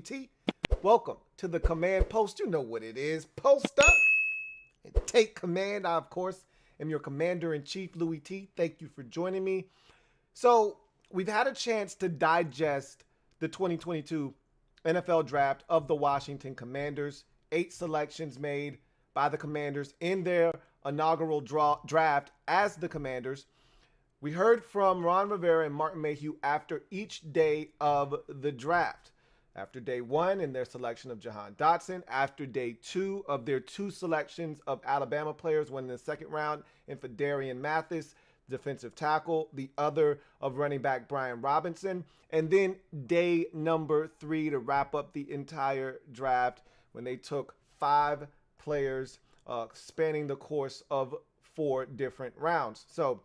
T. Welcome to the command post. You know what it is. Post up and take command. I, of course, am your commander-in-chief, Louie T. Thank you for joining me. So we've had a chance to digest the 2022 NFL draft of the Washington Commanders. 8 selections made by the Commanders in their inaugural draft as the Commanders. We heard from Ron Rivera and Martin Mayhew after each day of the draft. After day 1 in their selection of Jahan Dotson. After day 2 of their 2 selections of Alabama players, one in the second round in Phidarian Mathis, defensive tackle, the other of running back Brian Robinson. And then day number 3 to wrap up the entire draft when they took 5 players spanning the course of 4 different rounds. So,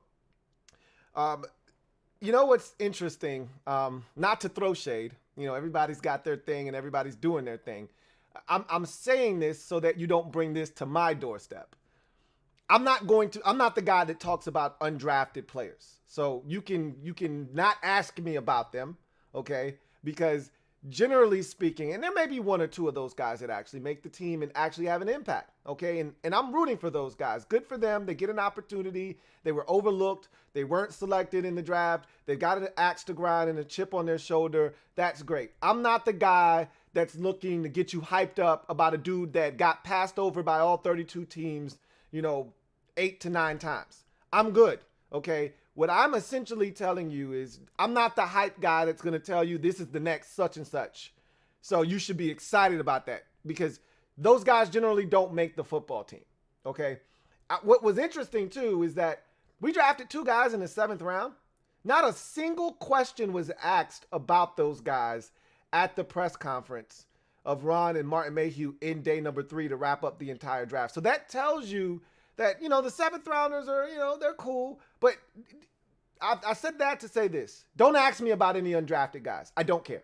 you know what's interesting? Not to throw shade. You know, everybody's got their thing and everybody's doing their thing. I'm saying this so that you don't bring this to my doorstep. I'm not the guy that talks about undrafted players. So you can not ask me about them, okay? Because generally speaking, and there may be 1 or 2 of those guys that actually make the team and actually have an impact, okay? And I'm rooting for those guys. Good for them. They get an opportunity. They were overlooked. They weren't selected in the draft. They got an axe to grind and a chip on their shoulder. That's great. I'm not the guy that's looking to get you hyped up about a dude that got passed over by all 32 teams, 8 to 9 times. I'm good, okay? What I'm essentially telling you is I'm not the hype guy that's going to tell you this is the next such and such. So you should be excited about that because those guys generally don't make the football team, okay? What was interesting, too, is that we drafted 2 guys in the 7th round. Not a single question was asked about those guys at the press conference of Ron and Martin Mayhew in day number 3 to wrap up the entire draft. So that tells you that, the 7th rounders are, they're cool. But I said that to say this. Don't ask me about any undrafted guys. I don't care.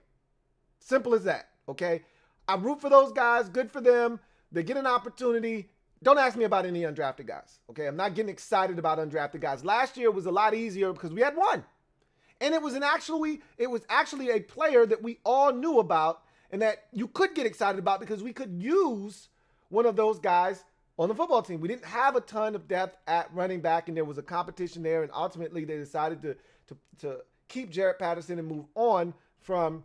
Simple as that, okay? I root for those guys. Good for them. They get an opportunity. Don't ask me about any undrafted guys, okay? I'm not getting excited about undrafted guys. Last year was a lot easier because we had 1. And it was actually a player that we all knew about and that you could get excited about because we could use one of those guys on the football team. We didn't have a ton of depth at running back, and there was a competition there, and ultimately they decided to keep Jarrett Patterson and move on from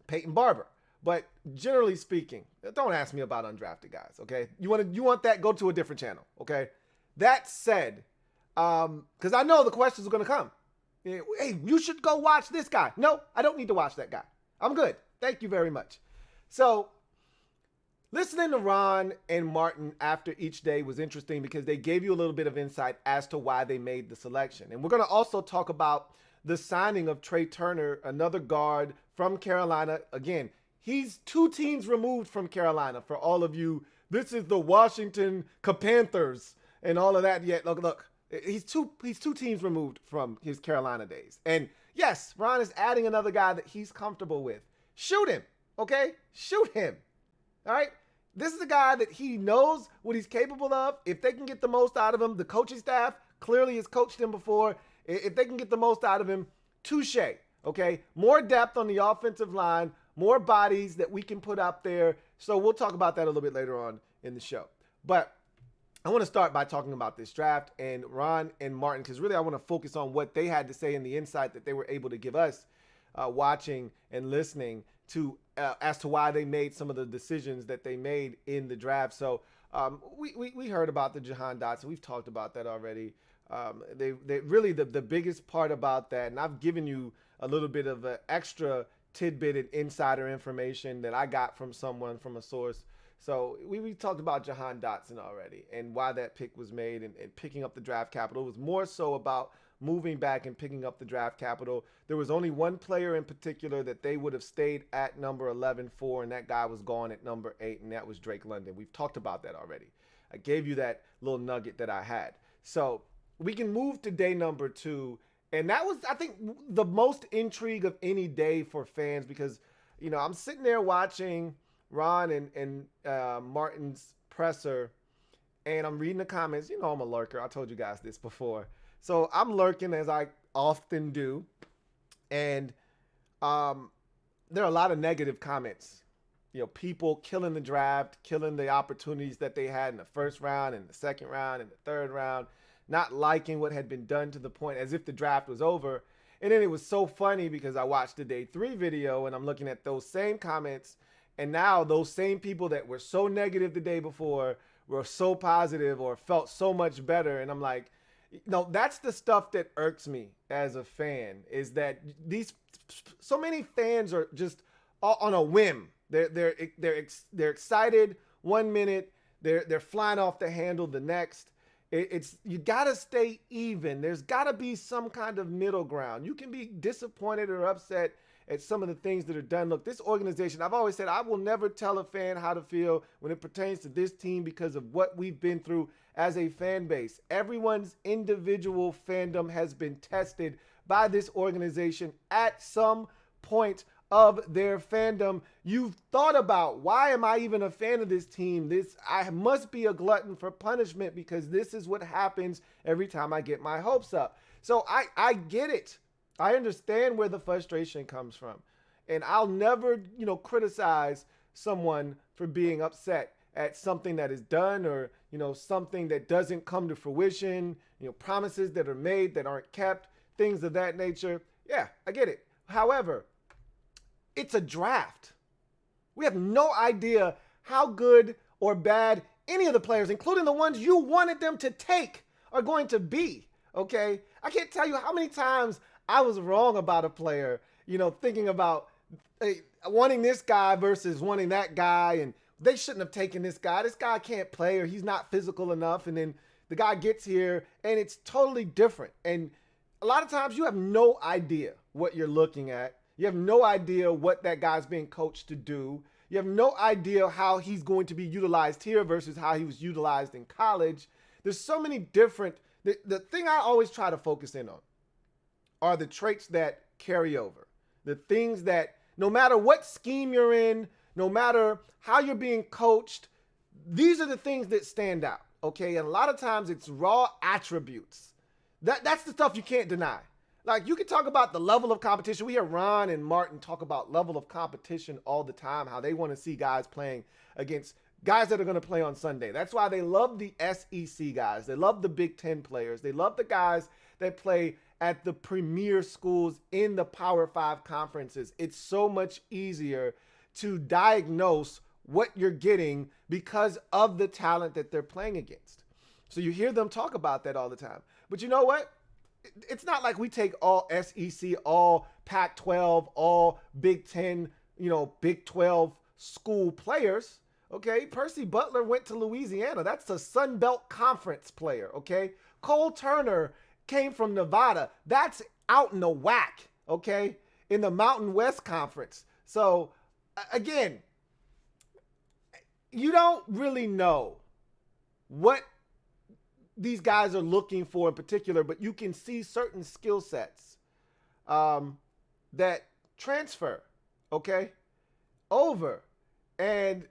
Peyton Barber. But generally speaking, don't ask me about undrafted guys, okay? You want that, go to a different channel, okay? That said, because I know the questions are going to come. Hey, you should go watch this guy. No, I don't need to watch that guy. I'm good. Thank you very much. So listening to Ron and Martin after each day was interesting because they gave you a little bit of insight as to why they made the selection. And we're going to also talk about the signing of Trai Turner, another guard from Carolina. Again, he's 2 teams removed from Carolina. For all of you, this is the Washington Panthers and all of that. Yet, look, he's two teams removed from his Carolina days. And yes, Ron is adding another guy that he's comfortable with. Shoot him, okay? Shoot him. All right? This is a guy that he knows what he's capable of. If they can get the most out of him, the coaching staff clearly has coached him before. If they can get the most out of him, touche, okay? More depth on the offensive line, more bodies that we can put out there. So we'll talk about that a little bit later on in the show. But I want to start by talking about this draft and Ron and Martin, because really I want to focus on what they had to say and the insight that they were able to give us watching and listening to as to why they made some of the decisions that they made in the draft. So we heard about the Jahan Dotson. We've talked about that already. They really the biggest part about that, and I've given you a little bit of an extra tidbit and insider information that I got from someone, from a source. So we talked about Jahan Dotson already and why that pick was made and picking up the draft capital. It was more so about moving back and picking up the draft capital. There was only one player in particular that they would have stayed at number 11 for, and that guy was gone at number 8, and that was Drake London. We've talked about that already. I gave you that little nugget that I had. So we can move to day number 2, and that was, I think, the most intrigue of any day for fans because, I'm sitting there watching Ron and Martin's presser, and I'm reading the comments. I'm a lurker. I told you guys this before. So I'm lurking as I often do. And there are a lot of negative comments people killing the draft, killing the opportunities that they had in the first round and the second round and the third round, not liking what had been done to the point as if the draft was over. And then it was so funny because I watched the day 3 video and I'm looking at those same comments, and now those same people that were so negative the day before were so positive or felt so much better. And I'm like, that's the stuff that irks me as a fan, is that so many fans are just on a whim. They're excited 1 minute, they're flying off the handle the next. You gotta stay even. There's gotta be some kind of middle ground. You can be disappointed or upset at some of the things that are done. Look, this organization, I've always said, I will never tell a fan how to feel when it pertains to this team because of what we've been through as a fan base. Everyone's individual fandom has been tested by this organization at some point of their fandom. You've thought about, why am I even a fan of this team? I must be a glutton for punishment because this is what happens every time I get my hopes up. So I get it. I understand where the frustration comes from. And I'll never, criticize someone for being upset at something that is done or, something that doesn't come to fruition, promises that are made that aren't kept, things of that nature. Yeah, I get it. However, it's a draft. We have no idea how good or bad any of the players, including the ones you wanted them to take, are going to be. Okay? I can't tell you how many times I was wrong about a player, thinking about wanting this guy versus wanting that guy, and they shouldn't have taken this guy. This guy can't play, or he's not physical enough. And then the guy gets here and it's totally different. And a lot of times you have no idea what you're looking at. You have no idea what that guy's being coached to do. You have no idea how he's going to be utilized here versus how he was utilized in college. There's so many different, the thing I always try to focus in on are the traits that carry over. The things that, no matter what scheme you're in, no matter how you're being coached, these are the things that stand out, okay? And a lot of times it's raw attributes. That's the stuff you can't deny. Like, you can talk about the level of competition. We hear Ron and Martin talk about level of competition all the time, how they want to see guys playing against guys that are going to play on Sunday. That's why they love the SEC guys. They love the Big Ten players. They love the guys that play at the premier schools in the Power 5 conferences. It's so much easier to diagnose what you're getting because of the talent that they're playing against. So you hear them talk about that all the time. But you know what? It's not like we take all SEC, all Pac-12, all Big Ten, Big 12 school players. Okay, Percy Butler went to Louisiana. That's a Sun Belt Conference player. Okay, Cole Turner came from Nevada. That's out in the whack. Okay, in the Mountain West Conference. So again, you don't really know what these guys are looking for in particular, but you can see certain skill sets that transfer, okay, over. And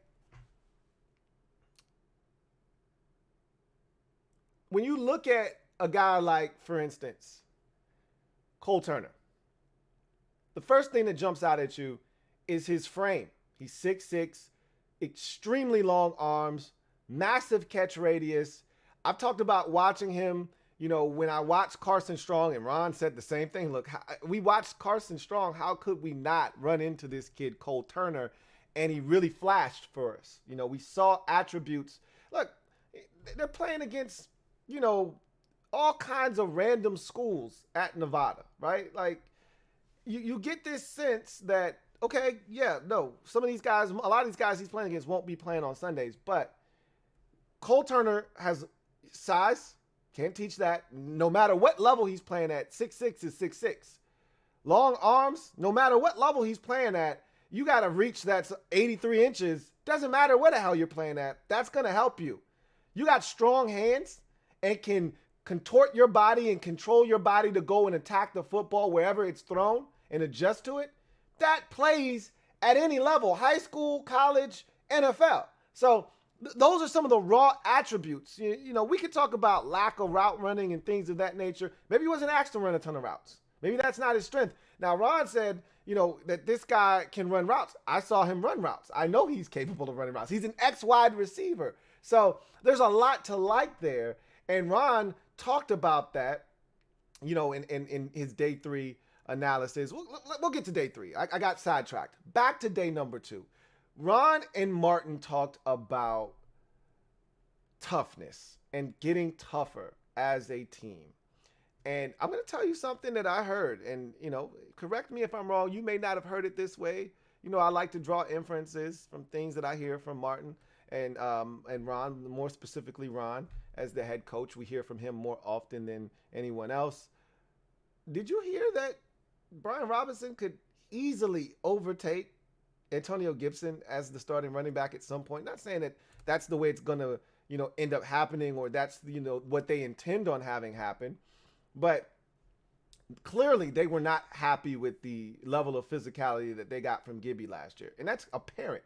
when you look at a guy like, for instance, Cole Turner, the first thing that jumps out at you is his frame. He's 6'6", extremely long arms, massive catch radius. I've talked about watching him, when I watched Carson Strong, and Ron said the same thing. Look, we watched Carson Strong. How could we not run into this kid, Cole Turner? And he really flashed for us. We saw attributes. Look, they're playing against, all kinds of random schools at Nevada, right? Like, you get this sense that, okay, yeah, no, some of these guys, a lot of these guys he's playing against won't be playing on Sundays, but Cole Turner has size, can't teach that. No matter what level he's playing at, 6'6" is 6'6". Long arms, no matter what level he's playing at, you got to reach that 83 inches. Doesn't matter what the hell you're playing at. That's going to help you. You got strong hands and can contort your body and control your body to go and attack the football wherever it's thrown and adjust to it. That plays at any level, high school, college, NFL. So those are some of the raw attributes. We could talk about lack of route running and things of that nature. Maybe he wasn't asked to run a ton of routes. Maybe that's not his strength. Now, Ron said, that this guy can run routes. I saw him run routes. I know he's capable of running routes. He's an X-wide receiver. So there's a lot to like there. And Ron talked about that, in his day 3 analysis. We'll get to day 3. I got sidetracked. Back to day number 2. Ron and Martin talked about toughness and getting tougher as a team. And I'm going to tell you something that I heard, and, correct me if I'm wrong. You may not have heard it this way. I like to draw inferences from things that I hear from Martin and Ron, more specifically Ron, as the head coach. We hear from him more often than anyone else. Did you hear that Brian Robinson could easily overtake Antonio Gibson as the starting running back at some point? Not saying that that's the way it's going to, end up happening, or that's, what they intend on having happen. But clearly they were not happy with the level of physicality that they got from Gibby last year. And that's apparent.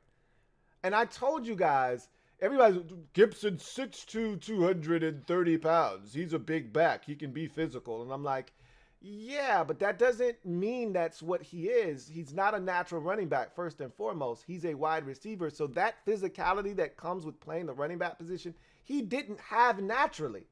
And I told you guys, everybody's, Gibson's 6'2", 230 pounds. He's a big back. He can be physical. And I'm like, yeah, but that doesn't mean that's what he is. He's not a natural running back, first and foremost. He's a wide receiver. So that physicality that comes with playing the running back position, he didn't have naturally.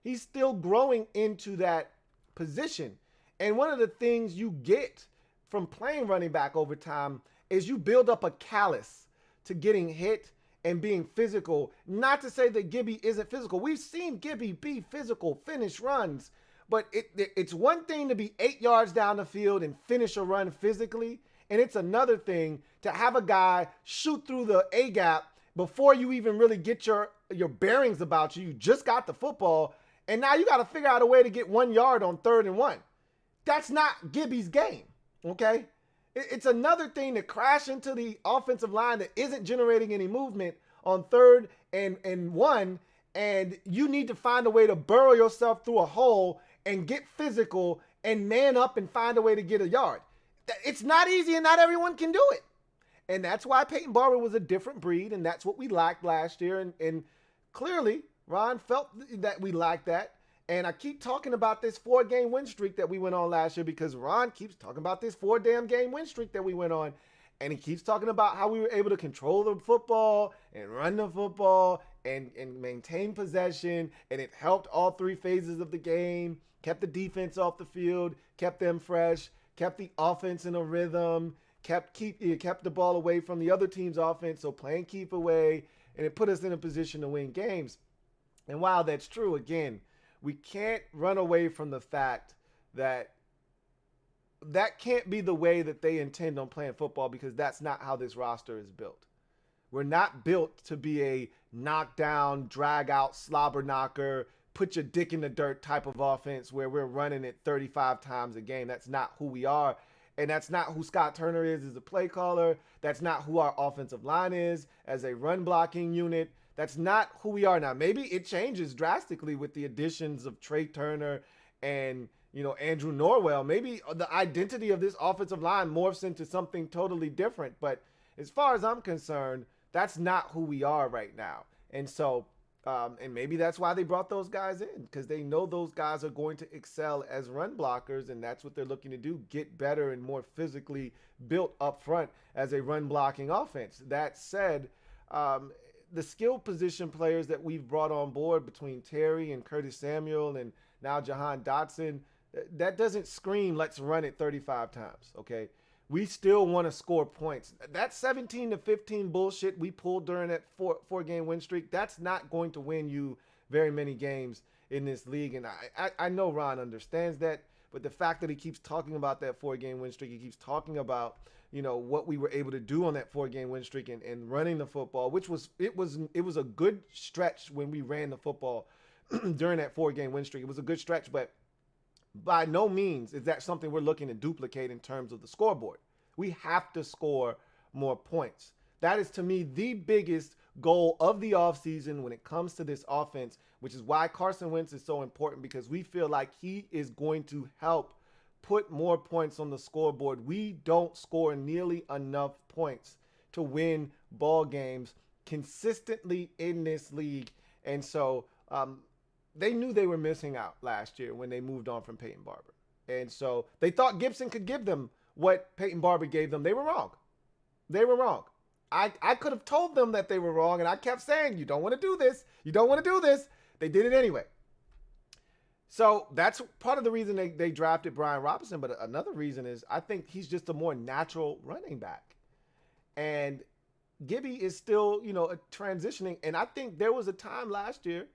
He's still growing into that position. And one of the things you get from playing running back over time is you build up a callus to getting hit and being physical. Not to say that Gibby isn't physical. We've seen Gibby be physical, finish runs. But it's one thing to be 8 yards down the field and finish a run physically. And it's another thing to have a guy shoot through the A-gap before you even really get your bearings about you. You just got the football. And now you got to figure out a way to get 1 yard on 3rd and 1. That's not Gibby's game, okay? It's another thing to crash into the offensive line that isn't generating any movement on 3rd and 1, and you need to find a way to burrow yourself through a hole and get physical and man up and find a way to get a yard. It's not easy, and not everyone can do it. And that's why Peyton Barber was a different breed, and that's what we lacked last year. And clearly, Ron felt that we lacked that. And I keep talking about this 4-game win streak that we went on last year because Ron keeps talking about this 4-damn-game win streak that we went on. And he keeps talking about how we were able to control the football and run the football and maintain possession. And it helped all 3 phases of the game, kept the defense off the field, kept them fresh, kept the offense in a rhythm, kept the ball away from the other team's offense, so playing keep away, and it put us in a position to win games. And while that's true, again, we can't run away from the fact that that can't be the way that they intend on playing football, because that's not how this roster is built. We're not built to be a knockdown, drag out, slobber knocker, put your dick in the dirt type of offense where we're running it 35 times a game. That's not who we are. And that's not who Scott Turner is as a play caller. That's not who our offensive line is as a run blocking unit. That's not who we are now. Maybe it changes drastically with the additions of Trai Turner and, Andrew Norwell. Maybe the identity of this offensive line morphs into something totally different. But as far as I'm concerned, that's not who we are right now. And so, and maybe that's why they brought those guys in, because they know those guys are going to excel as run blockers, and that's what they're looking to do, get better and more physically built up front as a run blocking offense. That said, the skill position players that we've brought on board between Terry and Curtis Samuel and now Jahan Dotson, that doesn't scream, let's run it 35 times, okay? We still want to score points. That 17-15 bullshit we pulled during that four-game win streak, that's not going to win you very many games in this league. And I know Ron understands that, but the fact that he keeps talking about that 4-game win streak, he keeps talking about, what we were able to do on that 4-game win streak and running the football, which was a good stretch when we ran the football during that 4-game win streak. It was a good stretch, but by no means is that something we're looking to duplicate in terms of the scoreboard. We have to score more points. That is, to me, the biggest goal of the offseason when it comes to this offense, which is why Carson Wentz is so important, because we feel like he is going to help put more points on the scoreboard. We don't score nearly enough points to win ball games consistently in this league. And so, they knew they were missing out last year when they moved on from Peyton Barber. And so they thought Gibson could give them what Peyton Barber gave them, they were wrong. They were wrong. I could have told them that they were wrong, and I kept saying, you don't want to do this. You don't want to do this. They did it anyway. So that's part of the reason they drafted Brian Robinson. But another reason is I think he's just a more natural running back. And Gibby is still, transitioning. And I think there was a time last year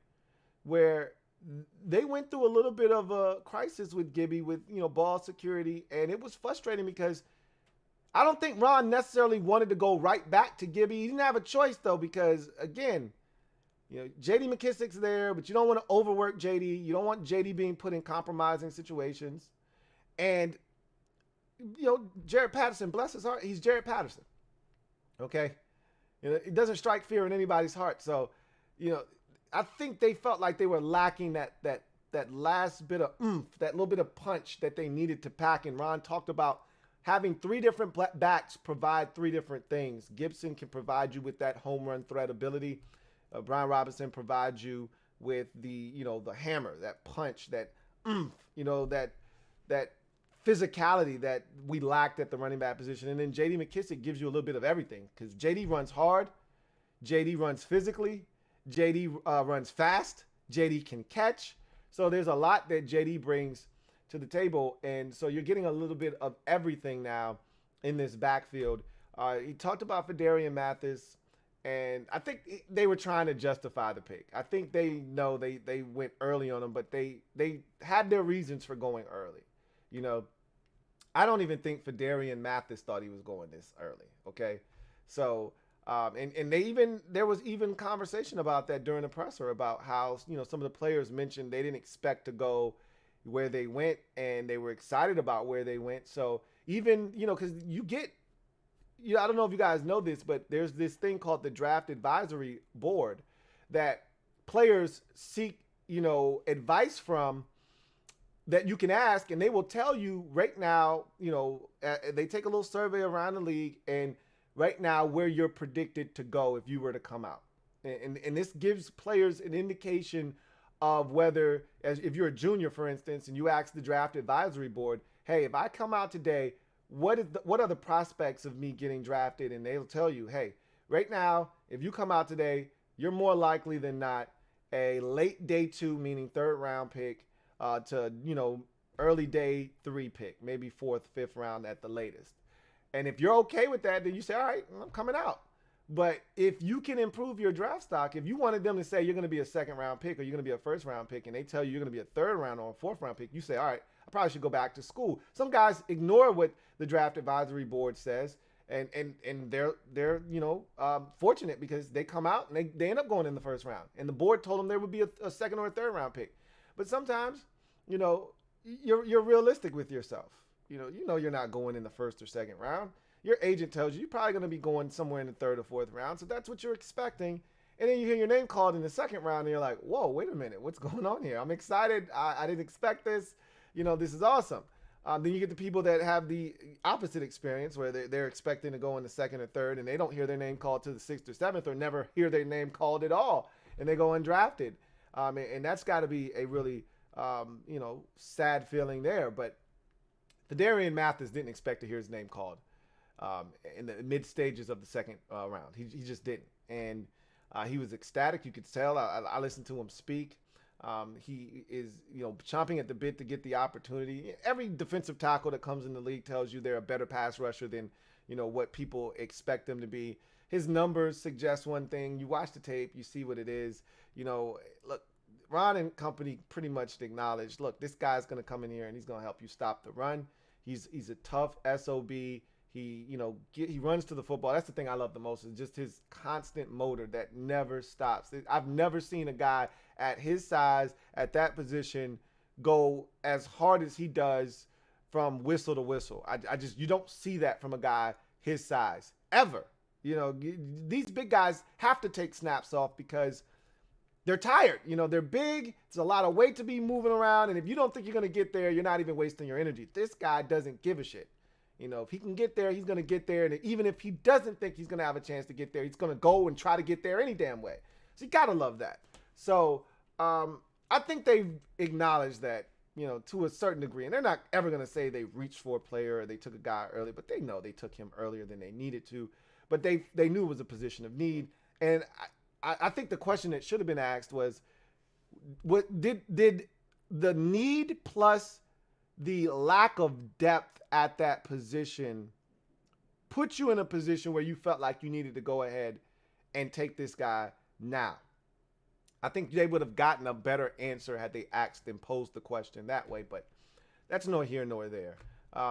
where they went through a little bit of a crisis with Gibby with, ball security. And it was frustrating because I don't think Ron necessarily wanted to go right back to Gibby. He didn't have a choice, though, because, again, J.D. McKissic's there, but you don't want to overwork J.D. You don't want J.D. being put in compromising situations. And, Jared Patterson, bless his heart, he's Jared Patterson. Okay? It doesn't strike fear in anybody's heart. So, I think they felt like they were lacking that last bit of oomph, that little bit of punch that they needed to pack. And Ron talked about having three different backs provide three different things. Gibson can provide you with that home run threat ability. Brian Robinson provides you with the hammer, that punch, that oomph, that physicality that we lacked at the running back position. And then J.D. McKissic gives you a little bit of everything because J.D. runs hard, J.D. runs physically, J.D. runs fast, J.D. can catch. So there's a lot that J.D. brings to the table, and so you're getting a little bit of everything now in this backfield. He talked about Phidarian Mathis, and I think they were trying to justify the pick. I think they know they went early on him, but they had their reasons for going early. I don't even think Phidarian Mathis thought he was going this early. Okay, so and there was even conversation about that during the presser about how some of the players mentioned they didn't expect to go where they went, and they were excited about where they went. So even, because you get, I don't know if you guys know this, but there's this thing called the Draft Advisory Board that players seek, advice from that you can ask, and they will tell you right now, they take a little survey around the league, and right now where you're predicted to go if you were to come out. And this gives players an indication of whether, if you're a junior, for instance, and you ask the Draft Advisory Board, hey, if I come out today, what are the prospects of me getting drafted? And they'll tell you, hey, right now, if you come out today, you're more likely than not a late day 2, meaning 3rd round pick, to, early day 3 pick, maybe 4th, 5th round at the latest. And if you're okay with that, then you say, all right, I'm coming out. But if you can improve your draft stock, if you wanted them to say you're going to be a 2nd round pick or you're going to be a 1st round pick, and they tell you you're going to be a 3rd round or a 4th round pick, you say, all right, I probably should go back to school. Some guys ignore what the Draft Advisory Board says, and they're fortunate because they come out and they end up going in the 1st round. And the board told them there would be a 2nd or a 3rd round pick. But sometimes, you're realistic with yourself. You're not going in the 1st or 2nd round. Your agent tells you you're probably going to be going somewhere in the 3rd or 4th round. So that's what you're expecting. And then you hear your name called in the 2nd round and you're like, whoa, wait a minute. What's going on here? I'm excited. I didn't expect this. This is awesome. Then you get the people that have the opposite experience where they're expecting to go in the 2nd or 3rd and they don't hear their name called to the 6th or 7th or never hear their name called at all. And they go undrafted. And that's got to be a really, sad feeling there. But Phidarian Mathis didn't expect to hear his name called in the mid stages of the 2nd round. He just didn't. And he was ecstatic. You could tell. I listened to him speak. He is, chomping at the bit to get the opportunity. Every defensive tackle that comes in the league tells you they're a better pass rusher than, what people expect them to be. His numbers suggest one thing. You watch the tape, you see what it is. Look, Ron and company pretty much acknowledged, look, this guy's going to come in here and he's going to help you stop the run. He's a tough SOB. He runs to the football. That's the thing I love the most is just his constant motor that never stops. I've never seen a guy at his size, at that position, go as hard as he does from whistle to whistle. You don't see that from a guy his size ever. These big guys have to take snaps off because they're tired. They're big. It's a lot of weight to be moving around. And if you don't think you're going to get there, you're not even wasting your energy. This guy doesn't give a shit. If he can get there, he's going to get there. And even if he doesn't think he's going to have a chance to get there, he's going to go and try to get there any damn way. So you got to love that. So I think they've acknowledged that, to a certain degree. And they're not ever going to say they reached for a player or they took a guy early, but they know they took him earlier than they needed to. But they knew it was a position of need. And I think the question that should have been asked was, what did the need plus the lack of depth at that position put you in a position where you felt like you needed to go ahead and take this guy now? I think they would have gotten a better answer had they asked and posed the question that way, but that's nor here nor there.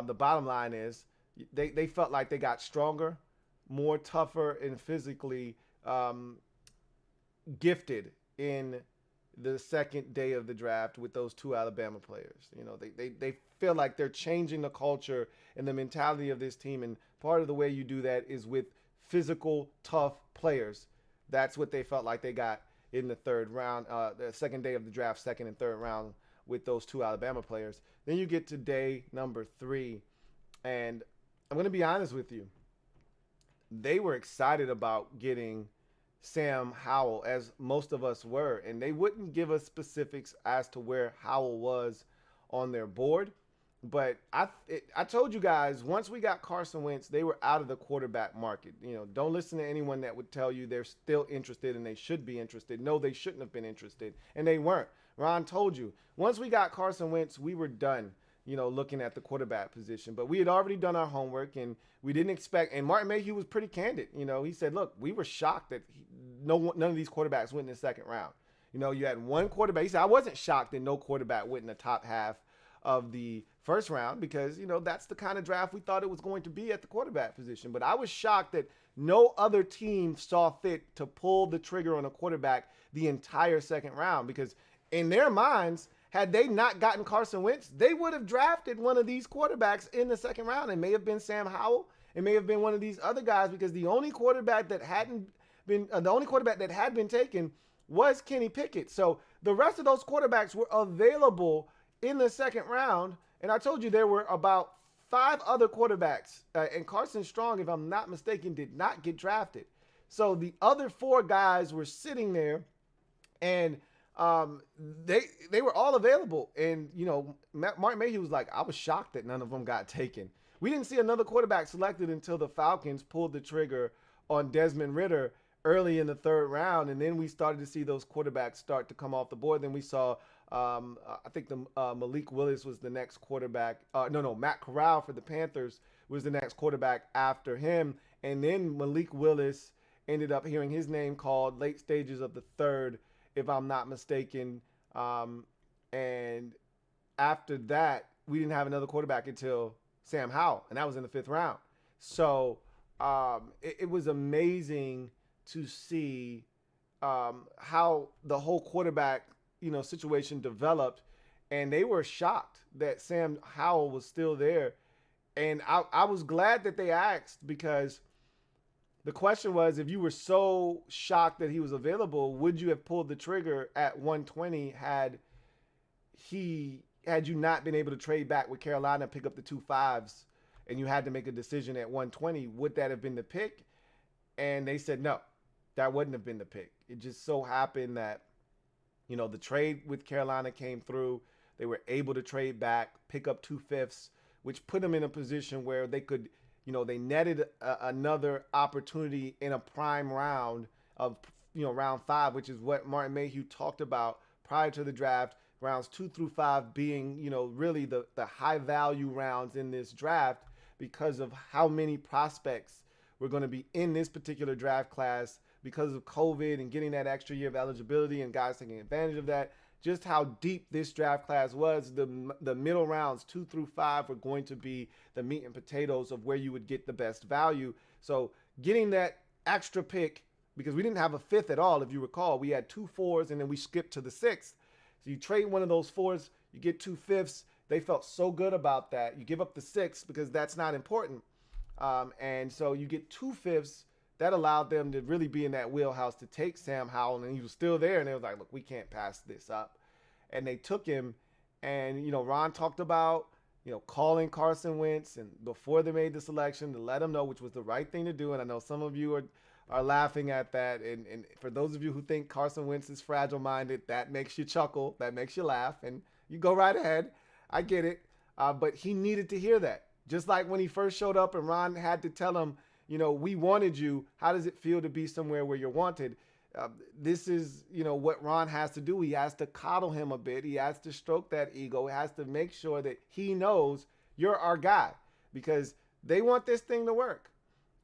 The bottom line is they felt like they got stronger, more tougher, and physically gifted in the second day of the draft with those two Alabama players. They feel like they're changing the culture and the mentality of this team, and part of the way you do that is with physical, tough players. That's what they felt like they got in the third round, the second day of the draft, second and third round with those two Alabama players. Then you get to day number 3, and I'm going to be honest with you. They were excited about getting Sam Howell, as most of us were, and they wouldn't give us specifics as to where Howell was on their board. But I told you guys, once we got Carson Wentz, they were out of the quarterback market. Don't listen to anyone that would tell you they're still interested and they should be interested. No, they shouldn't have been interested, and they weren't. Ron told you, once we got Carson Wentz, we were done, looking at the quarterback position. But we had already done our homework, and we didn't expect, and Martin Mayhew was pretty candid. He said, look, we were shocked that none of these quarterbacks went in the second round. You had one quarterback. He said, I wasn't shocked that no quarterback went in the top half of the first round because, that's the kind of draft we thought it was going to be at the quarterback position. But I was shocked that no other team saw fit to pull the trigger on a quarterback the entire second round, because in their minds, had they not gotten Carson Wentz, they would have drafted one of these quarterbacks in the second round. It may have been Sam Howell. It may have been one of these other guys, because the only quarterback that had been taken was Kenny Pickett. So the rest of those quarterbacks were available in the second round. And I told you there were about 5 other quarterbacks. And Carson Strong, if I'm not mistaken, did not get drafted. So the other 4 guys were sitting there, and they were all available. And, Martin Mayhew was like, I was shocked that none of them got taken. We didn't see another quarterback selected until the Falcons pulled the trigger on Desmond Ridder early in the third round. And then we started to see those quarterbacks start to come off the board. Then we saw, I think Malik Willis was the next quarterback. Matt Corral for the Panthers was the next quarterback after him. And then Malik Willis ended up hearing his name called late stages of the third, if I'm not mistaken. And after that, we didn't have another quarterback until Sam Howell, and that was in the 5th round. So it was amazing to see how the whole quarterback, situation developed, and they were shocked that Sam Howell was still there. And I was glad that they asked, because the question was, if you were so shocked that he was available, would you have pulled the trigger at 120 had you not been able to trade back with Carolina, pick up the 2 5s, and you had to make a decision at 120? Would that have been the pick? And they said no, that wouldn't have been the pick. It just so happened that, the trade with Carolina came through. They were able to trade back, pick up 2 5s, which put them in a position where they could, they netted another opportunity in a prime round of, round 5, which is what Martin Mayhew talked about prior to the draft. Rounds 2 through 5 being, really the high value rounds in this draft, because of how many prospects were going to be in this particular draft class because of COVID and getting that extra year of eligibility and guys taking advantage of that. Just how deep this draft class was. The middle rounds 2 through 5 were going to be the meat and potatoes of where you would get the best value. So getting that extra pick, because we didn't have a 5th at all, if you recall, we had 2 4s and then we skipped to the 6th. So you trade one of those 4s, you get 2 5s. They felt so good about that. You give up the 6th because that's not important. And so you get 2 5s. That allowed them to really be in that wheelhouse to take Sam Howell, and he was still there. And they was like, look, we can't pass this up. And they took him. And, Ron talked about, calling Carson Wentz, and before they made the selection, to let him know, which was the right thing to do. And I know some of you are laughing at that. And for those of you who think Carson Wentz is fragile-minded, that makes you chuckle. That makes you laugh. And You go right ahead. I get it. But he needed to hear that. Just like when he first showed up and Ron had to tell him, we wanted you. How does it feel to be somewhere where you're wanted? This is, what Ron has to do. He has to coddle him a bit. He has to stroke that ego. He has to make sure that he knows you're our guy because they want this thing to work.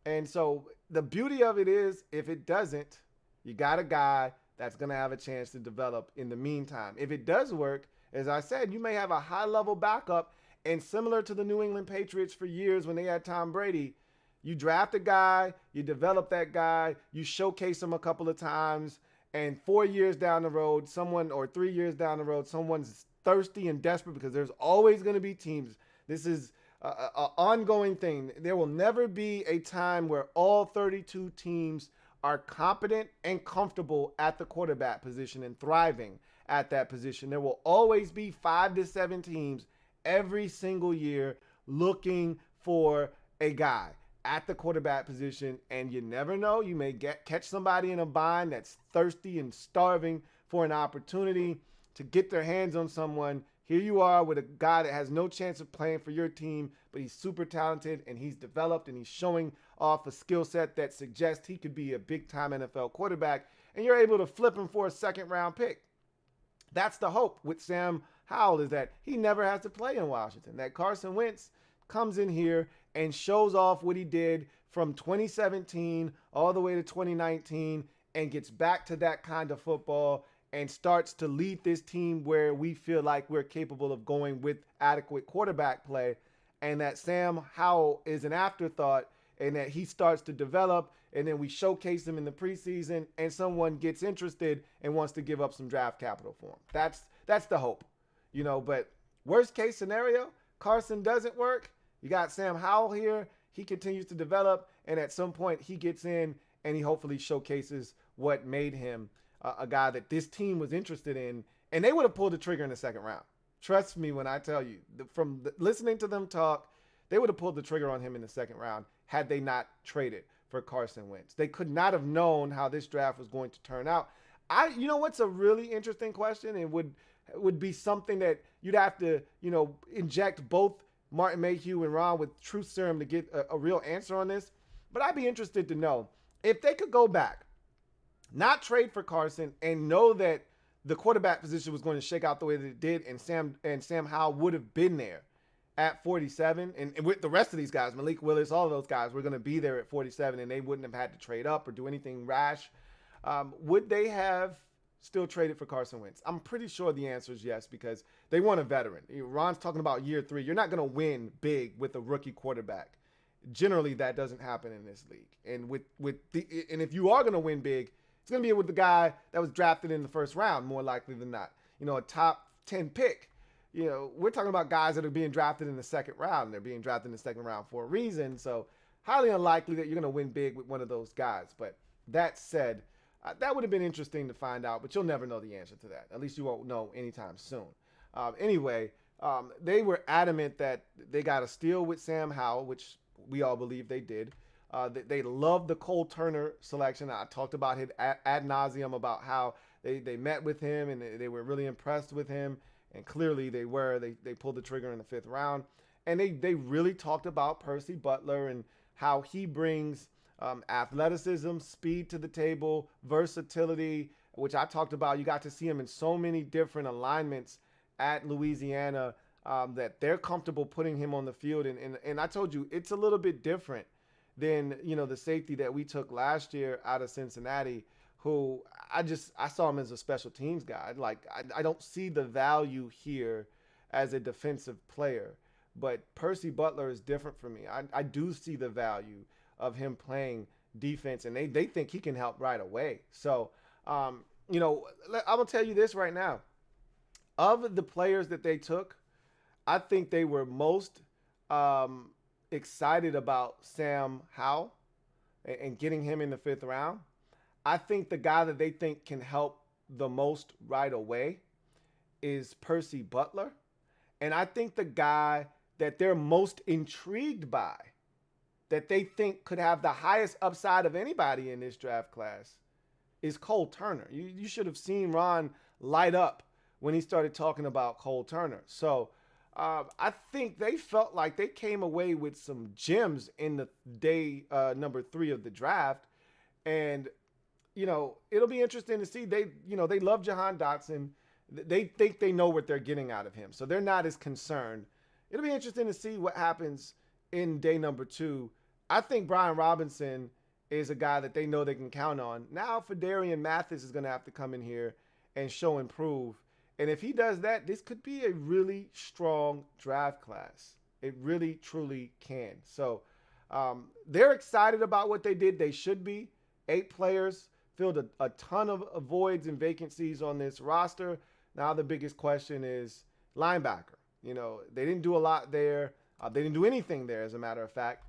And so the beauty of it is if it doesn't, you got a guy that's going to have a chance to develop in the meantime. If it does work, as I said, you may have a high-level backup. And similar to the New England Patriots for years when they had Tom Brady, you draft a guy, you develop that guy, you showcase him a couple of times, and 4 years down the road, or 3 years down the road, someone's thirsty and desperate because there's always going to be teams. This is an ongoing thing. There will never be a time where all 32 teams are competent and comfortable at the quarterback position and thriving at that position. There will always be 5 to 7 teams every single year looking for a guy at the quarterback position, and you never know. You may catch somebody in a bind that's thirsty and starving for an opportunity to get their hands on someone. Here you are with a guy that has no chance of playing for your team, but he's super talented and he's developed and he's showing off a skill set that suggests he could be a big-time NFL quarterback, and you're able to flip him for a second-round pick. That's the hope with Sam Howell, is that he never has to play in Washington, that Carson Wentz comes in here and shows off what he did from 2017 all the way to 2019 and gets back to that kind of football and starts to lead this team where we feel like we're capable of going with adequate quarterback play, and that Sam Howell is an afterthought and that he starts to develop, and then we showcase him in the preseason and someone gets interested and wants to give up some draft capital for him. That's the hope, but worst case scenario, Carson doesn't work. You got Sam Howell here. He continues to develop, and at some point he gets in and he hopefully showcases what made him a guy that this team was interested in, and they would have pulled the trigger in the second round. Trust me when I tell you, listening to them talk, they would have pulled the trigger on him in the second round had they not traded for Carson Wentz. They could not have known how this draft was going to turn out. What's a really interesting question, and would be something that you'd have to, inject both Martin Mayhew and Ron with truth serum to get a real answer on this. But I'd be interested to know if they could go back, not trade for Carson, and know that the quarterback position was going to shake out the way that it did, and Sam Howell would have been there at 47, and with the rest of these guys, Malik Willis, all of those guys were going to be there at 47, and they wouldn't have had to trade up or do anything rash. Would they have still traded for Carson Wentz? I'm pretty sure the answer is yes, because they want a veteran. Ron's talking about year 3. You're not going to win big with a rookie quarterback. Generally, that doesn't happen in this league. And and if you are going to win big, it's going to be with the guy that was drafted in the first round, more likely than not. A top 10 pick. We're talking about guys that are being drafted in the second round. They're being drafted in the second round for a reason. So highly unlikely that you're going to win big with one of those guys. But that said, that would have been interesting to find out, but you'll never know the answer to that. At least you won't know anytime soon. Anyway, they were adamant that they got a steal with Sam Howell, which we all believe they did. They loved the Trai Turner selection. I talked about it ad nauseum about how they met with him and they were really impressed with him. And clearly they were. They pulled the trigger in the 5th round. And they really talked about Percy Butler and how he brings athleticism, speed to the table, versatility, which I talked about. You got to see him in so many different alignments at Louisiana that they're comfortable putting him on the field. And I told you, it's a little bit different than, the safety that we took last year out of Cincinnati, who I saw him as a special teams guy. I don't see the value here as a defensive player, but Percy Butler is different for me. I do see the value of him playing defense, and they think he can help right away. So, I'm going to tell you this right now. Of the players that they took, I think they were most excited about Sam Howell and getting him in the 5th round. I think the guy that they think can help the most right away is Percy Butler. And I think the guy that they're most intrigued by, that they think could have the highest upside of anybody in this draft class, is Trai Turner. You should have seen Ron light up when he started talking about Cole Turner. So I think they felt like they came away with some gems in the day number 3 of the draft. And, it'll be interesting to see. They love Jahan Dotson. They think they know what they're getting out of him. So they're not as concerned. It'll be interesting to see what happens in day number 2. I think Brian Robinson is a guy that they know they can count on. Now Phidarian Mathis is going to have to come in here and show and prove. And if he does that, this could be a really strong draft class. It really, truly can. So they're excited about what they did. They should be. 8 players filled a ton of voids and vacancies on this roster. Now the biggest question is linebacker. They didn't do a lot there. They didn't do anything there, as a matter of fact.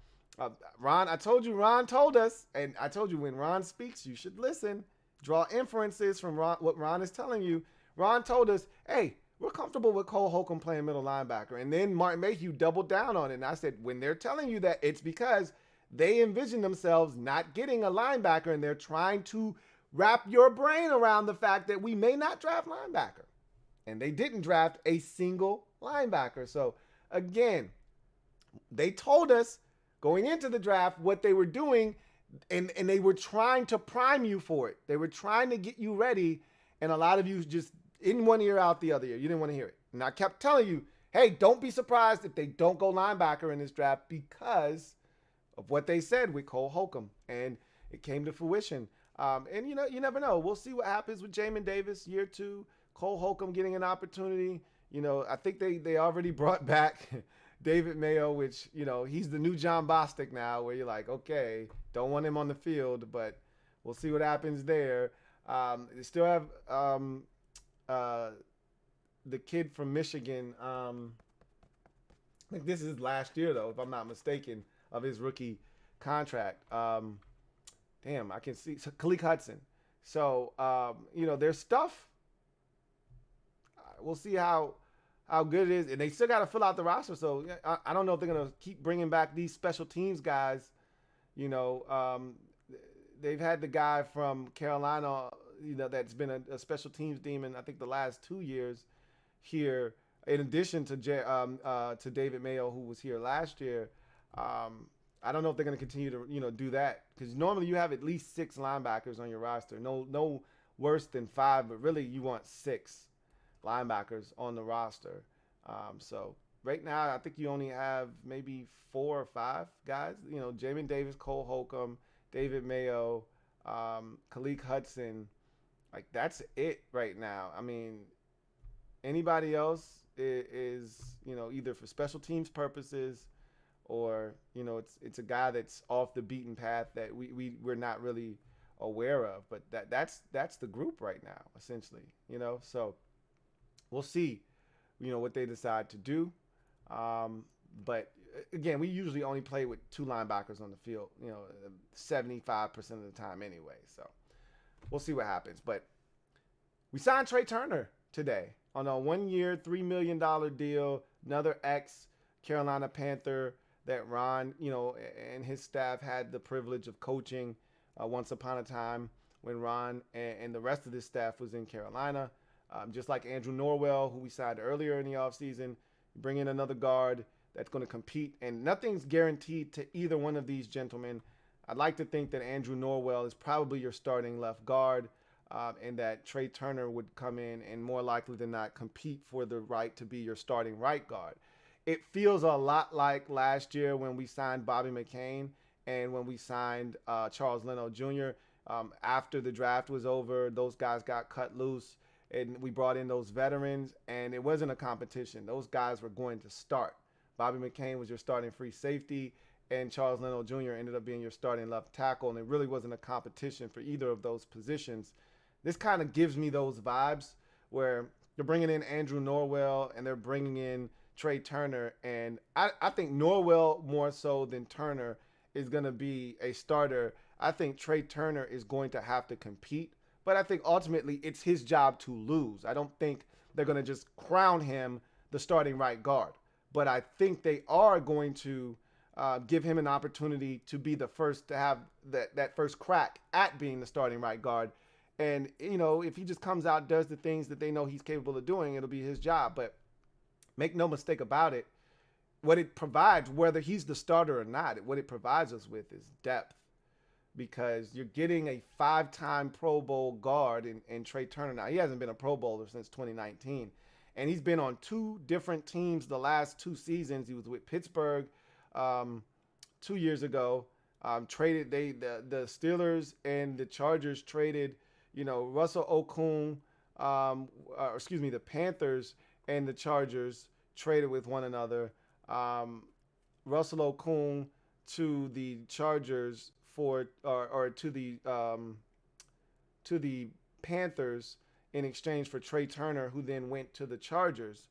Ron, I told you, Ron told us, and I told you when Ron speaks, you should listen. Draw inferences from what Ron is telling you. Ron told us, hey, we're comfortable with Cole Holcomb playing middle linebacker. And then Martin Mayhew doubled down on it. And I said, when they're telling you that, it's because they envision themselves not getting a linebacker, and they're trying to wrap your brain around the fact that we may not draft linebacker. And they didn't draft a single linebacker. So, again, they told us going into the draft what they were doing, and they were trying to prime you for it. They were trying to get you ready, and a lot of you just in one ear out the other ear. You didn't want to hear it. And I kept telling you, hey, don't be surprised if they don't go linebacker in this draft because of what they said with Cole Holcomb. And it came to fruition. And, you never know. We'll see what happens with Jamin Davis year 2. Cole Holcomb getting an opportunity. I think they already brought back David Mayo, which, he's the new John Bostic now, where you're like, okay, don't want him on the field, but we'll see what happens there. They still have the kid from Michigan. I think this is last year, though, if I'm not mistaken, of his rookie contract. Damn, I can see. So, Khaleke Hudson. So, there's stuff. We'll see how good it is. And they still got to fill out the roster. So, I don't know if they're going to keep bringing back these special teams guys. They've had the guy from Carolina, that's been a special teams demon, I think, the last 2 years here, in addition to David Mayo, who was here last year. I don't know if they're going to continue to, do that, because normally you have at least 6 linebackers on your roster. No worse than 5, but really you want 6 linebackers on the roster. So right now, I think you only have maybe 4 or 5 guys. Jamin Davis, Cole Holcomb, David Mayo, Khaleke Hudson. Like, that's it right now. I mean, anybody else is either for special teams purposes or, it's a guy that's off the beaten path that we're not really aware of. But that's the group right now, essentially, So we'll see, what they decide to do. But again, we usually only play with 2 linebackers on the field, 75% of the time anyway. So we'll see what happens. But we signed Trai Turner today on a 1-year, $3 million deal. Another ex-Carolina Panther that Ron, and his staff had the privilege of coaching once upon a time when Ron and the rest of his staff was in Carolina. Just like Andrew Norwell, who we signed earlier in the offseason, bring in another guard that's going to compete. And nothing's guaranteed to either one of these gentlemen. I'd like to think that Andrew Norwell is probably your starting left guard, and that Trai Turner would come in and more likely than not compete for the right to be your starting right guard. It feels a lot like last year when we signed Bobby McCain and when we signed Charles Leno Jr. After the draft was over, those guys got cut loose, and we brought in those veterans, and it wasn't a competition. Those guys were going to start. Bobby McCain was your starting free safety, and Charles Leno Jr. ended up being your starting left tackle, and it really wasn't a competition for either of those positions. This kind of gives me those vibes where they're bringing in Andrew Norwell and they're bringing in Trai Turner, and I think Norwell more so than Turner is going to be a starter. I think Trai Turner is going to have to compete, but I think ultimately it's his job to lose. I don't think they're going to just crown him the starting right guard, but I think they are going to give him an opportunity to be the first to have that first crack at being the starting right guard. And, if he just comes out, does the things that they know he's capable of doing, it'll be his job. But make no mistake about it, what it provides, whether he's the starter or not, what it provides us with is depth, because you're getting a 5-time Pro Bowl guard in Trai Turner. Now, he hasn't been a Pro Bowler since 2019, and he's been on 2 different teams the last 2 seasons. He was with Pittsburgh 2 years ago. Traded the Steelers and the Chargers traded, Russell Okung, the Panthers and the Chargers traded with one another. Russell Okung to the Chargers or to the Panthers in exchange for Trai Turner, who then went to the Chargers.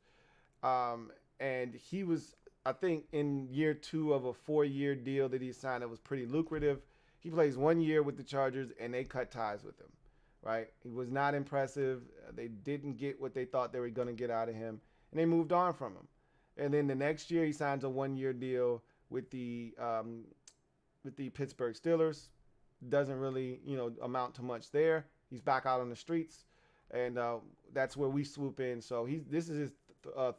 And he was, I think, in year 2 of a 4-year deal that he signed that was pretty lucrative. He plays 1 year with the Chargers, and they cut ties with him, right? He was not impressive. They didn't get what they thought they were going to get out of him, and they moved on from him. And then the next year, he signs a 1-year deal with the Pittsburgh Steelers. Doesn't really, amount to much there. He's back out on the streets, and that's where we swoop in. So this is his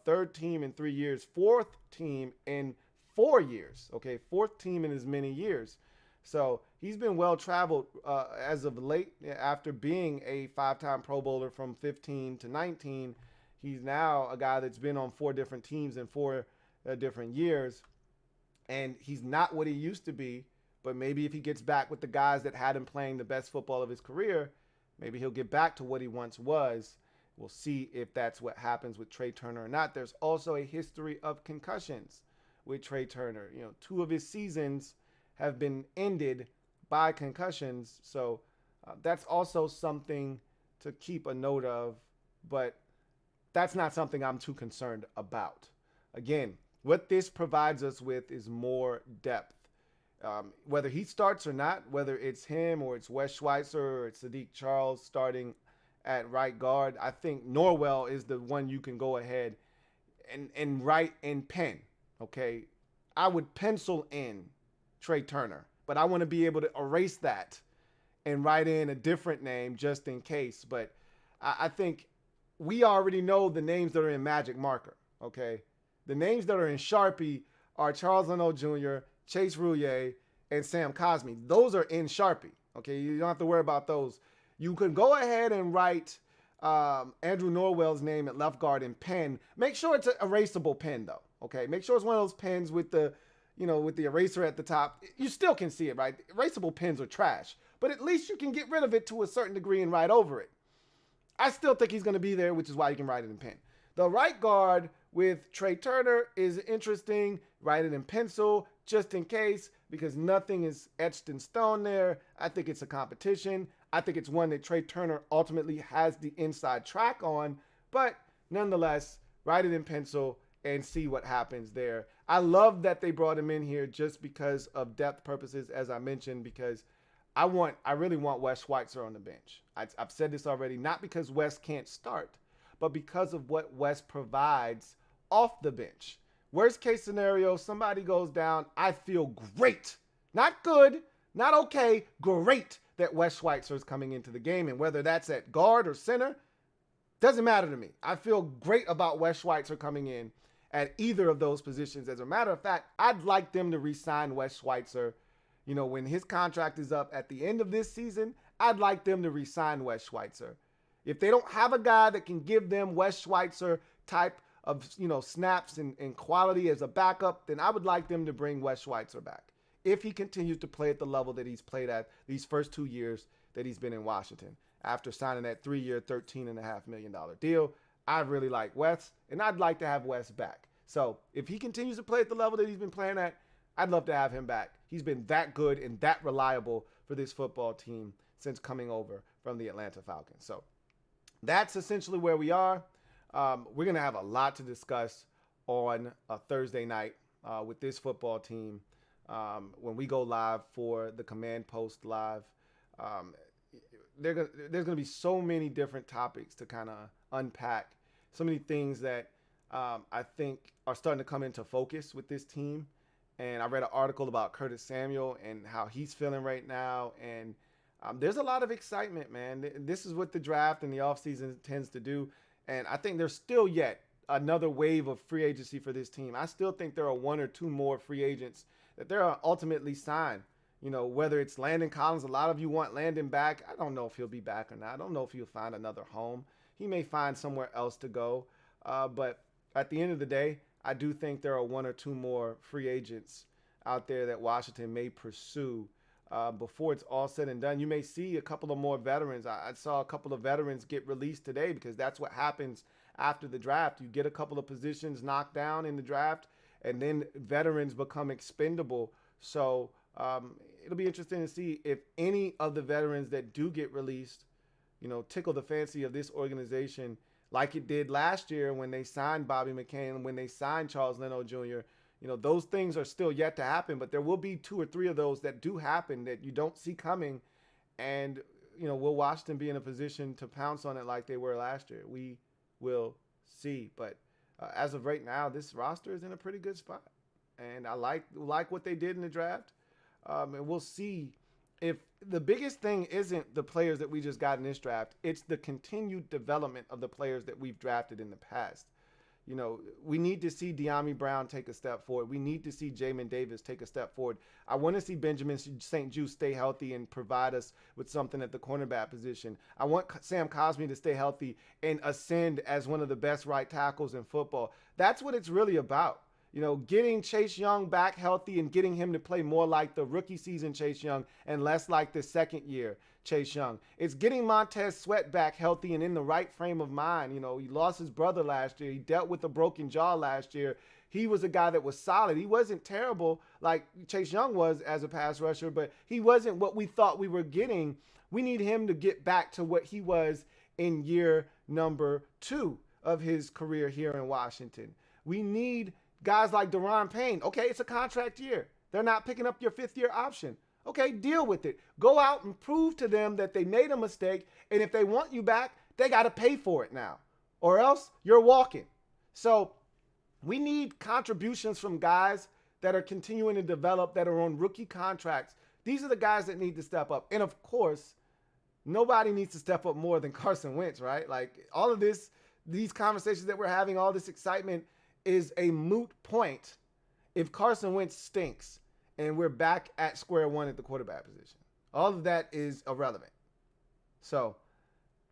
3rd team in 3 years, 4th team in 4 years. Okay, 4th team in as many years. So he's been well traveled as of late. After being a 5-time Pro Bowler from 15 to 19, he's now a guy that's been on 4 different teams in 4 different years, and he's not what he used to be. But maybe if he gets back with the guys that had him playing the best football of his career, maybe he'll get back to what he once was. We'll see if that's what happens with Trai Turner or not. There's also a history of concussions with Trai Turner. 2 of his seasons have been ended by concussions. So that's also something to keep a note of. But that's not something I'm too concerned about. Again, what this provides us with is more depth. Whether he starts or not, whether it's him or it's Wes Schweitzer or it's Sadiq Charles starting at right guard, I think Norwell is the one you can go ahead and write in pen, okay? I would pencil in Trai Turner, but I want to be able to erase that and write in a different name just in case. But I think we already know the names that are in Magic Marker, okay? The names that are in Sharpie are Charles Leno Jr., Chase Rouillet, and Sam Cosmi. Those are in Sharpie, okay? You don't have to worry about those. You can go ahead and write Andrew Norwell's name at left guard in pen. Make sure it's an erasable pen, though, okay? Make sure it's one of those pens with the eraser at the top. You still can see it, right? Erasable pens are trash, but at least you can get rid of it to a certain degree and write over it. I still think he's going to be there, which is why you can write it in pen. The right guard with Trai Turner is interesting. Write it in pencil just in case, because nothing is etched in stone there. I think it's a competition. I think it's one that Trai Turner ultimately has the inside track on, but nonetheless, write it in pencil and see what happens there. I love that they brought him in here just because of depth purposes, as I mentioned, because I really want Wes Schweitzer on the bench. I've said this already, not because Wes can't start, but because of what Wes provides off the bench. Worst case scenario, somebody goes down. I feel great. Not good, not okay, great that Wes Schweitzer is coming into the game. And whether that's at guard or center, doesn't matter to me. I feel great about Wes Schweitzer coming in at either of those positions. As a matter of fact, I'd like them to re-sign Wes Schweitzer. When his contract is up at the end of this season, I'd like them to re-sign Wes Schweitzer. If they don't have a guy that can give them Wes Schweitzer type of, snaps and quality as a backup, then I would like them to bring Wes Schweitzer back. If he continues to play at the level that he's played at these first 2 years that he's been in Washington, after signing that 3-year, $13.5 million deal, I really like Wes, and I'd like to have Wes back. So if he continues to play at the level that he's been playing at, I'd love to have him back. He's been that good and that reliable for this football team since coming over from the Atlanta Falcons. So that's essentially where we are. We're going to have a lot to discuss on a Thursday night with this football team when we go live for the Command Post Live. There's going to be so many different topics to kind of unpack, so many things that I think are starting to come into focus with this team. And I read an article about Curtis Samuel and how he's feeling right now. And There's a lot of excitement, man. This is what the draft and the offseason tends to do. And I think there's still yet another wave of free agency for this team. I still think there are one or two more free agents that they're ultimately signed. You know, whether it's Landon Collins, a lot of you want Landon back. I don't know if he'll be back or not. I don't know if he'll find another home. He may find somewhere else to go. But at the end of the day, I do think there are one or two more free agents out there that Washington may pursue before it's all said and done. You may see a couple of more veterans. I saw a couple of veterans get released today because that's what happens after the draft. You get a couple of positions knocked down in the draft, and then veterans become expendable. So it'll be interesting to see if any of the veterans that do get released, you know, tickle the fancy of this organization like it did last year when they signed Bobby McCain, when they signed Charles Leno Jr. You know, those things are still yet to happen, but there will be two or three of those that do happen that you don't see coming. And, you know, will Washington be in a position to pounce on it like they were last year? We will see. But as of right now, this roster is in a pretty good spot. And I like what they did in the draft. And we'll see if the biggest thing isn't the players that we just got in this draft. It's the continued development of the players that we've drafted in the past. You know, we need to see De'Ami Brown take a step forward. We need to see Jamin Davis take a step forward. I want to see Benjamin St. Juste stay healthy and provide us with something at the cornerback position. I want Sam Cosmi to stay healthy and ascend as one of the best right tackles in football. That's what it's really about. You know, getting Chase Young back healthy and getting him to play more like the rookie season Chase Young and less like the second year Chase Young. It's getting Montez Sweat back healthy and in the right frame of mind. You know, he lost his brother last year. He dealt with a broken jaw last year. He was a guy that was solid. He wasn't terrible like Chase Young was as a pass rusher, but he wasn't what we thought we were getting. We need him to get back to what he was in year number 2 of his career here in Washington. We need guys like Daron Payne. Okay, it's a contract year. They're not picking up your 5th-year option. Okay, deal with it. Go out and prove to them that they made a mistake, and if they want you back, they got to pay for it now, or else you're walking. So we need contributions from guys that are continuing to develop, that are on rookie contracts. These are the guys that need to step up. And of course, nobody needs to step up more than Carson Wentz, right? Like all of this, these conversations that we're having, all this excitement is a moot point if Carson Wentz stinks and we're back at square one at the quarterback position. All of that is irrelevant. So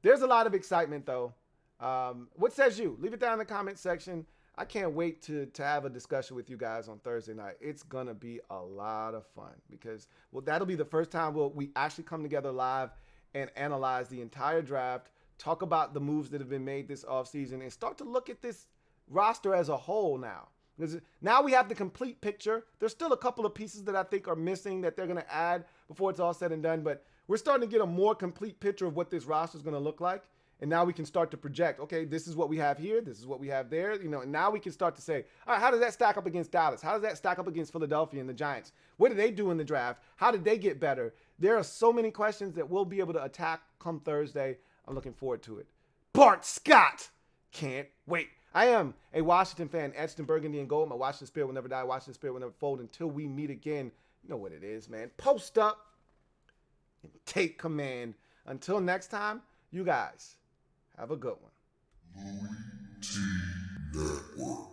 there's a lot of excitement, though. What says you? Leave it down in the comment section. I can't wait to have a discussion with you guys on Thursday night. It's going to be a lot of fun because, well, that'll be the first time we actually come together live and analyze the entire draft, talk about the moves that have been made this offseason, and start to look at this roster as a whole now. Because now we have the complete picture. There's still a couple of pieces that I think are missing that they're going to add before it's all said and done, but we're starting to get a more complete picture of what this roster is going to look like. And now we can start to project, okay, this is what we have here, this is what we have there, you know, and now we can start to say, all right, how does that stack up against Dallas? How does that stack up against Philadelphia and the Giants? What did they do in the draft? How did they get better? There are so many questions that we'll be able to attack come Thursday. I'm looking forward to it. Bart Scott! Can't wait. I am a Washington fan, etched in burgundy and gold. My Washington spirit will never die. Washington spirit will never fold until we meet again. You know what it is, man. Post up and take command. Until next time, you guys have a good one. LouieTeeNetwork.